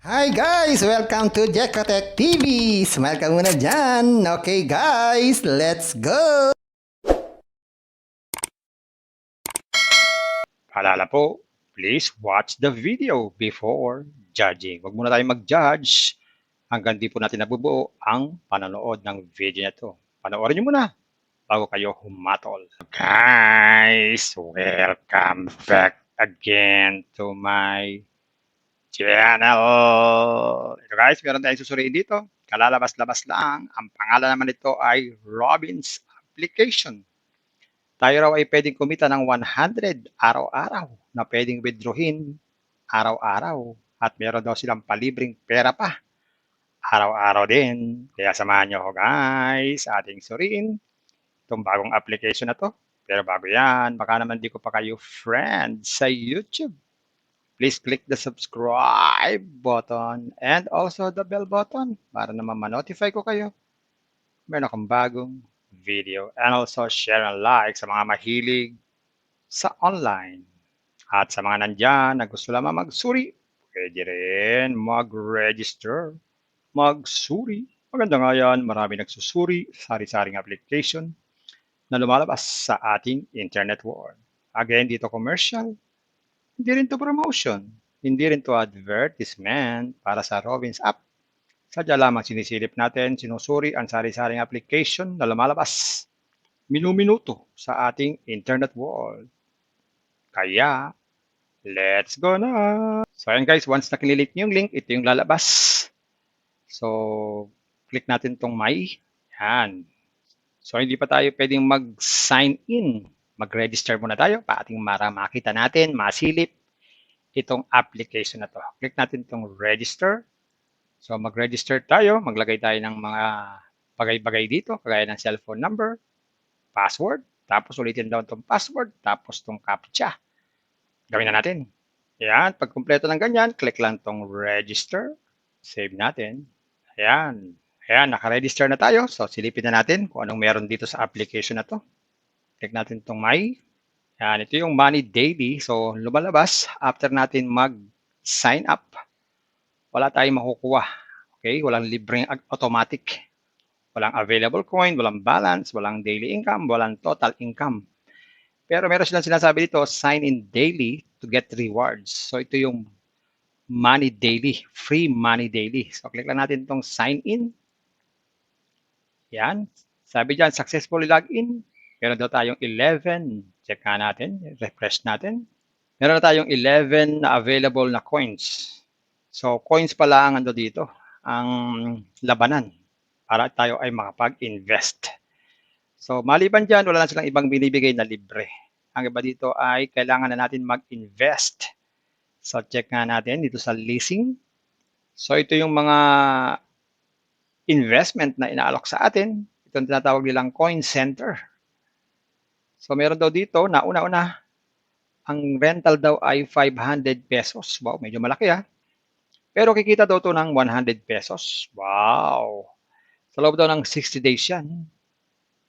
Hi guys! Welcome to Jekotech TV! Smile ka muna dyan! Okay guys, let's go! Paalala po, please watch the video before judging. Huwag muna tayong mag-judge hanggang di po natin nabubuo ang panonood ng video na to. Panoorin nyo muna bago kayo humatol. Guys, welcome back again to my channel. Ito guys, meron tayong susuriin dito. Kalalabas-labas lang. Ang pangalan naman nito ay Robin's Application. Tayo raw ay pwedeng kumita ng 100 araw-araw na pwedeng withdrawin araw-araw. At meron daw silang palibreng pera pa araw-araw din. Kaya samahan nyo ako guys sa ating suriin itong bagong application na to. Pero bago yan, baka naman di ko pa kayo friend sa YouTube. Please click the subscribe button and also the bell button para naman ma-notify ko kayo. Meron akong bagong video and also share and like sa mga mahilig sa online. At sa mga nandyan na gusto lamang magsuri, pwede rin mag-register, magsuri. Maganda nga yan, marami nagsusuri, sari-saring application na lumalabas sa ating internet world. Again, dito commercial, hindi rin to promotion, hindi rin to advertisement para sa Robin's app. Sadya lamang sinisilip natin, sinusuri ang sari-saring application na lumalabas minuminuto sa ating internet world. Kaya, let's go na! So ayan guys, once na kinilik nyo yung link, ito yung lalabas. So, click natin tong may. Yan. So hindi pa tayo pwedeng mag-sign in. Mag-register muna tayo para makita natin, masilip itong application na to. Click natin tong register. So mag-register tayo, maglagay tayo ng mga bagay-bagay dito, kagaya ng cellphone number, password, tapos ulitin daw itong password, tapos itong CAPTCHA. Gawin na natin. Ayan, pag kumpleto ng ganyan, click lang tong register. Save natin. Ayan. Ayan, naka-register na tayo. So, silipin na natin kung anong meron dito sa application na to. Click natin tong my. Ayan, ito yung money daily. So, lumalabas after natin mag-sign up. Wala tayong makukuha. Okay? Walang libreng automatic. Walang available coin, walang balance, walang daily income, walang total income. Pero meron silang sinasabi dito, sign in daily to get rewards. So ito yung money daily, free money daily. So click lang natin itong sign in. Yan. Sabi dyan, successfully log in. Meron daw tayong 11. Check nga natin, refresh natin. Meron na tayong 11 na available na coins. So coins pala ang ando dito, ang labanan para tayo ay makapag-invest. So, maliban dyan, wala na silang ibang binibigay na libre. Ang iba dito ay kailangan na natin mag-invest. So, check nga natin dito sa leasing. So, ito yung mga investment na inaalok sa atin. Ito yung tinatawag nilang coin center. So, meron daw dito na una-una, ang rental daw ay 500 pesos. Wow, medyo malaki ah. Pero kikita daw to ng 100 pesos. Wow. Sa loob daw ng 60 days yan.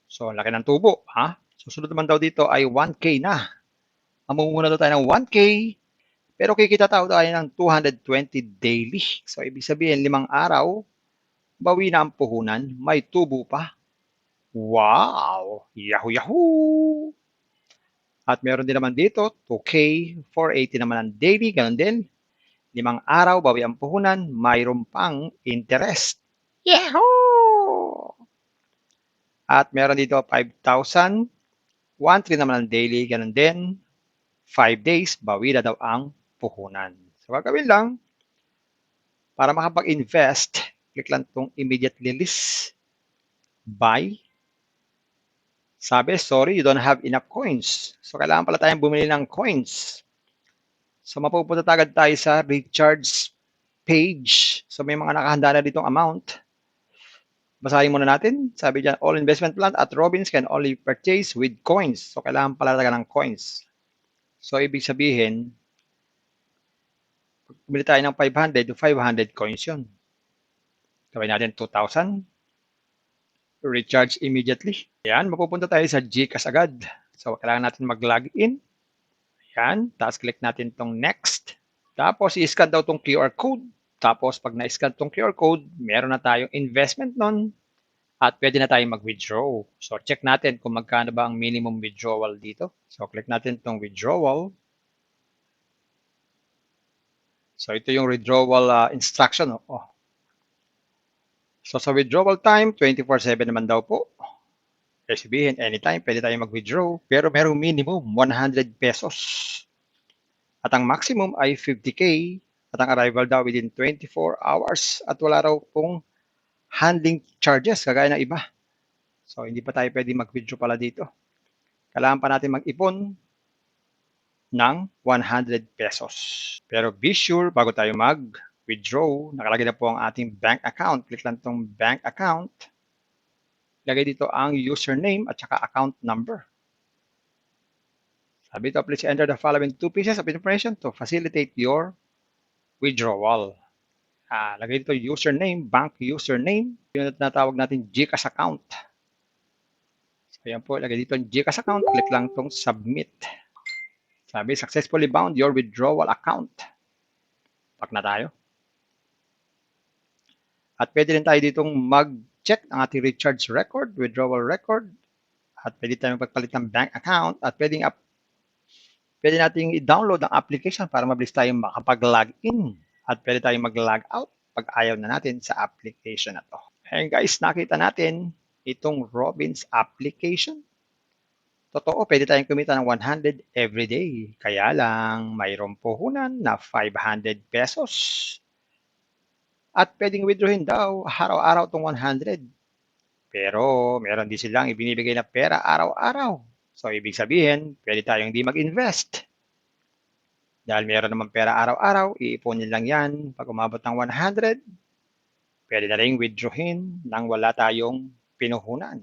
So, laki ng tubo, ha? Susunod naman daw dito ay 1K na. Mamumuna daw tayo ng 1K, pero kikita tayo ng 220 daily. So, ibig sabihin, 5 araw, bawi na ang puhunan, may tubo pa. Wow! Yahoo! Yahoo! At meron din naman dito, 2K, 480 naman ang daily, ganun din. 5 araw, bawi ang puhunan, mayroon pang interest. Yahoo! At meron dito 5,000, 1,300 naman ang daily, ganun din. 5 days, bawi na daw ang puhunan. So, gagawin lang, para makapag-invest, click lang itong immediately list, buy. Sabi, sorry, you don't have enough coins. So, kailangan pala tayong bumili ng coins. So, mapupunta agad tayo sa recharge page. So, may mga nakahanda na ditong amount. Basahin muna natin. Sabi dyan, all investment plan at Robins can only purchase with coins. So, kailangan pala talaga ng coins. So, ibig sabihin, bumili tayo ng 500, 500 coins yun. Gawin natin 2,000. Recharge immediately. Yan, mapupunta tayo sa GCash agad. So, kailangan natin mag-log in. Yan, tapos click natin tong next. Tapos, i-scan daw tong QR code. Tapos pag na-scan tong QR code, meron na tayong investment nun at pwede na tayong mag-withdraw. So check natin kung magkano ba ang minimum withdrawal dito. So click natin tong withdrawal. So ito yung withdrawal instruction. Oh. So sa withdrawal time, 24/7 naman daw po. Kaya sabihin, anytime pwede tayong mag-withdraw. Pero merong minimum 100 pesos. At ang maximum ay 50K. At ang arrival daw within 24 hours. At wala raw pong handling charges kagaya ng iba. So hindi pa tayo pwede mag-withdraw pala dito. Kailangan pa natin mag-ipon ng 100 pesos. Pero be sure, bago tayo mag-withdraw, nakalagay na po ang ating bank account. Click lang itong bank account. Lagay dito ang username at saka account number. Sabi ito, please enter the following 2 pieces of information to facilitate your withdrawal. Lagay dito username, bank username. Yung natawag natin GCash account. So yan po, lagay dito ang GCash account. Click lang itong submit. Sabi, successfully bound your withdrawal account. Pak na tayo. At pwede rin tayo ditong mag-check ang ating recharge record, withdrawal record. At pwede tayong magpalit ng bank account. At pwede nating i-download ang application para mabilis tayong makapag-login. At pwede tayong mag-log out pag ayaw na natin sa application na to. And guys, nakita natin itong Robin's application. Totoo, pwede tayong kumita ng 100 every day. Kaya lang, mayroong puhunan na 500 pesos. At pwedeng withdrawin daw araw-araw itong 100. Pero meron din silang ibinibigay na pera araw-araw. So, ibig sabihin, pwede tayong hindi mag-invest. Dahil meron naman pera araw-araw, iipunin lang yan. Pag umabot ng 100, pwede na rin withdrawin nang wala tayong pinuhunan.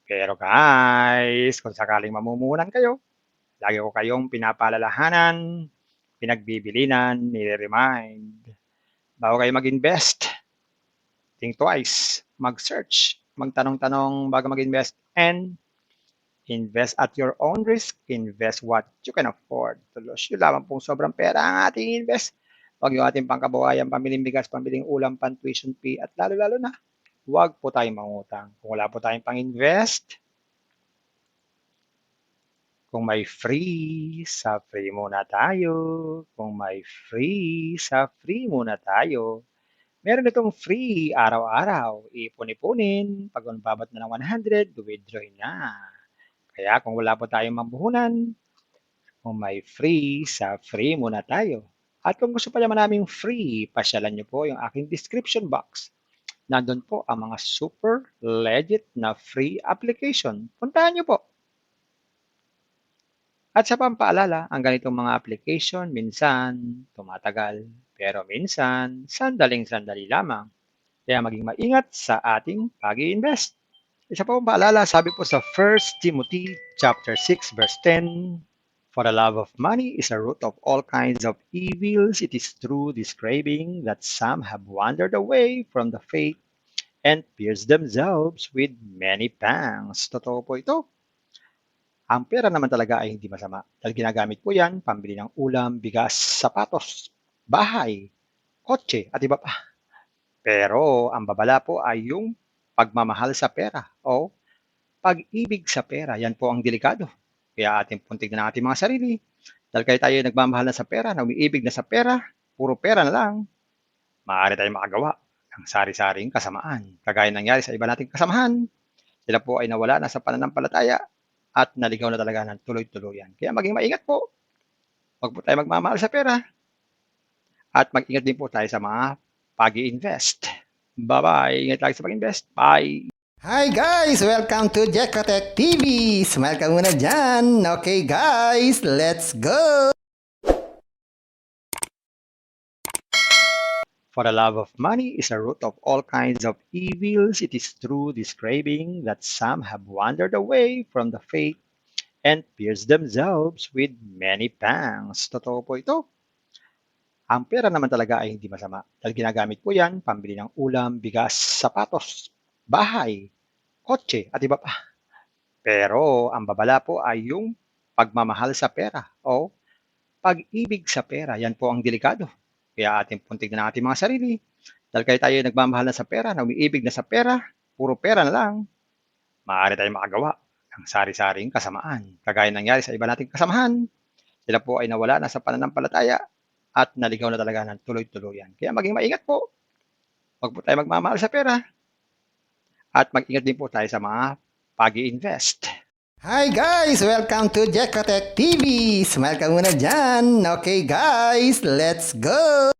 Pero guys, kung sakaling mamumuhunan kayo, lagi ko kayong pinapaalalahanan, pinagbibilinan, nire-remind. Bago kayo mag-invest, think twice, mag-search, magtanong-tanong bago mag-invest, and invest at your own risk, invest what you can afford to lose. Yung lamang pong sobrang pera ang ating invest. Huwag yung ating pangkabuhayan, pambiling bigas, pambiling ulam, pan-tuition fee, at lalo-lalo na, huwag po tayong mangutang. Kung wala po tayong pang-invest, kung may free, sa free muna tayo. Kung may free, sa free muna tayo. Meron itong free araw-araw. Ipon-ipunin. Pag umabot na ng 100, withdrawin na. Kaya kung wala po tayong mampuhunan, kung may free, sa free muna tayo. At kung gusto pa naman naming free, pasyalan nyo po yung aking description box. Nandun po ang mga super legit na free application. Puntahan nyo po. At sa pampaalala, ang ganitong mga application minsan tumatagal, pero minsan sandaling-sandali lamang. Kaya maging maingat sa ating pag-i-invest. Isa pa pong paalala, sabi po sa 1 Timothy chapter 6 verse 10, for the love of money is a root of all kinds of evils. It is through this craving that some have wandered away from the faith and pierced themselves with many pangs. Totoo po ito. Ang pera naman talaga ay hindi masama dahil ginagamit po yan pambili ng ulam, bigas, sapatos, bahay, kotse at iba pa. Pero ang babala po ay yung pagmamahal sa pera o pag-ibig sa pera. Yan po ang delikado. Kaya ating puntig na ng ating mga sarili. Dahil kayo tayo nagmamahal na sa pera, na umiibig na sa pera, puro pera na lang, maaari tayong makagawa ng sari-saring kasamaan. Kagaya nangyari sa iba nating kasamahan, sila po ay nawala na sa pananampalataya at naligaw na talaga ng tuloy-tuluyan. Kaya maging maingat po. Huwag po tayo magmamahal sa pera. At mag-ingat din po tayo sa mga pag-i-invest. Bye-bye. Ingat tayo sa pag-invest. Bye. Hi guys! Welcome to Jekotech TV! Smile ka muna dyan! Okay guys, let's go! For the love of money is a root of all kinds of evils. It is through this craving that some have wandered away from the faith and pierced themselves with many pangs. Totoo po ito. Ang pera naman talaga ay hindi masama dahil ginagamit po yan pambili ng ulam, bigas, sapatos, bahay, kotse at iba pa. Pero ang babala po ay yung pagmamahal sa pera o pag-ibig sa pera. Yan po ang delikado. Kaya ating puntig na ating mga sarili. Dahil kahit tayo nagmamahal na sa pera, na umiibig na sa pera, puro pera na lang, maaari tayong makagawa ng sari-saring kasamaan. Kagaya nangyari sa iba nating kasamahan. Sila po ay nawala na sa pananampalataya at naligaw na talaga ng tuloy-tuluyan. Kaya maging maingat po. Huwag po tayo magmamahal sa pera. At mag-ingat din po tayo sa mga pag-i-invest. Hi guys! Welcome to Jekotech TV! Smile ka muna dyan! Okay guys, let's go!